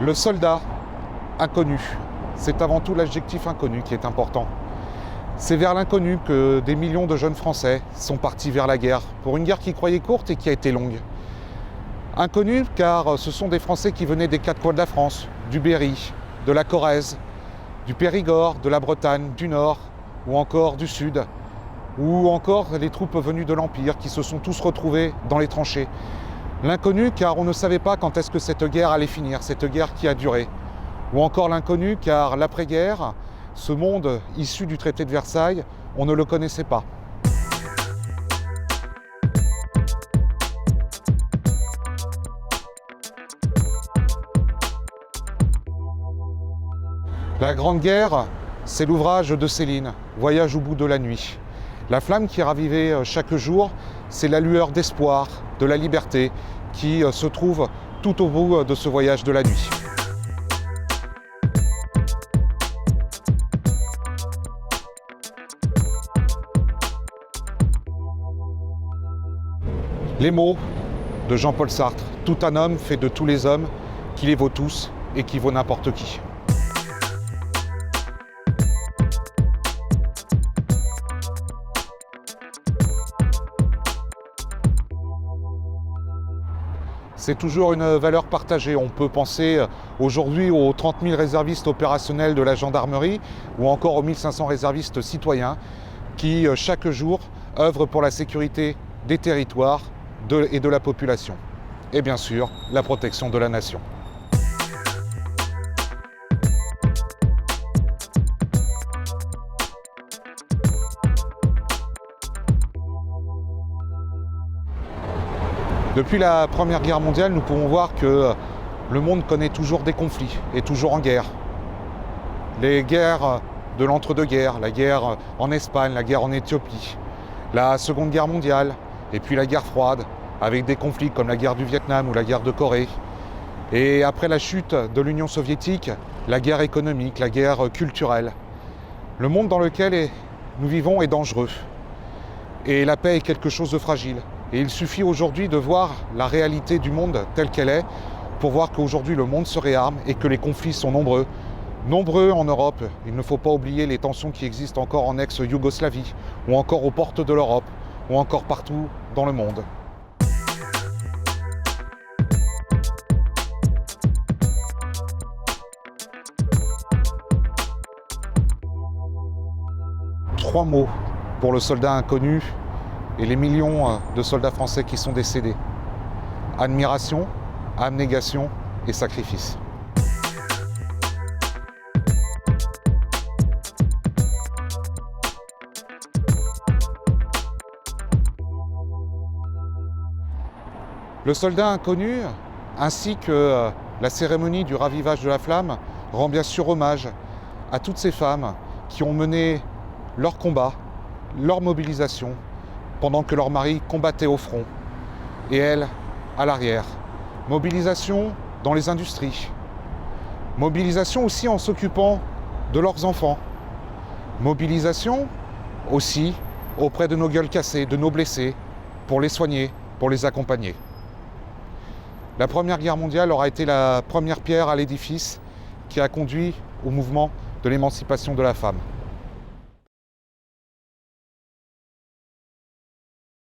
Le soldat inconnu, c'est avant tout l'adjectif inconnu qui est important. C'est vers l'inconnu que des millions de jeunes Français sont partis vers la guerre, pour une guerre qu'ils croyaient courte et qui a été longue. Inconnu car ce sont des Français qui venaient des quatre coins de la France, du Berry, de la Corrèze, du Périgord, de la Bretagne, du Nord ou encore du Sud, ou encore les troupes venues de l'Empire qui se sont tous retrouvés dans les tranchées. L'inconnu car on ne savait pas quand est-ce que cette guerre allait finir, cette guerre qui a duré. Ou encore l'inconnu car l'après-guerre, ce monde issu du traité de Versailles, on ne le connaissait pas. La Grande Guerre, c'est l'ouvrage de Céline, Voyage au bout de la nuit. La flamme qui est ravivée chaque jour, c'est la lueur d'espoir, de la liberté, qui se trouve tout au bout de ce voyage de la nuit. Les mots de Jean-Paul Sartre, tout un homme fait de tous les hommes, qui les vaut tous et qui vaut n'importe qui. C'est toujours une valeur partagée. On peut penser aujourd'hui aux 30 000 réservistes opérationnels de la gendarmerie ou encore aux 1500 réservistes citoyens qui, chaque jour, œuvrent pour la sécurité des territoires et de la population. Et bien sûr, la protection de la nation. Depuis la Première Guerre mondiale, nous pouvons voir que le monde connaît toujours des conflits, est toujours en guerre. Les guerres de l'entre-deux-guerres, la guerre en Espagne, la guerre en Éthiopie, la Seconde Guerre mondiale, et puis la guerre froide, avec des conflits comme la guerre du Vietnam ou la guerre de Corée. Et après la chute de l'Union soviétique, la guerre économique, la guerre culturelle. Le monde dans lequel nous vivons est dangereux. Et la paix est quelque chose de fragile. Et il suffit aujourd'hui de voir la réalité du monde telle qu'elle est pour voir qu'aujourd'hui le monde se réarme et que les conflits sont nombreux. Nombreux en Europe. Il ne faut pas oublier les tensions qui existent encore en ex-Yougoslavie ou encore aux portes de l'Europe ou encore partout dans le monde. Trois mots pour le soldat inconnu et les millions de soldats français qui sont décédés. Admiration, abnégation et sacrifice. Le soldat inconnu, ainsi que la cérémonie du ravivage de la flamme, rend bien sûr hommage à toutes ces femmes qui ont mené leur combat, leur mobilisation, pendant que leurs maris combattaient au front, et elles, à l'arrière. Mobilisation dans les industries. Mobilisation aussi en s'occupant de leurs enfants. Mobilisation aussi auprès de nos gueules cassées, de nos blessés, pour les soigner, pour les accompagner. La Première Guerre mondiale aura été la première pierre à l'édifice qui a conduit au mouvement de l'émancipation de la femme.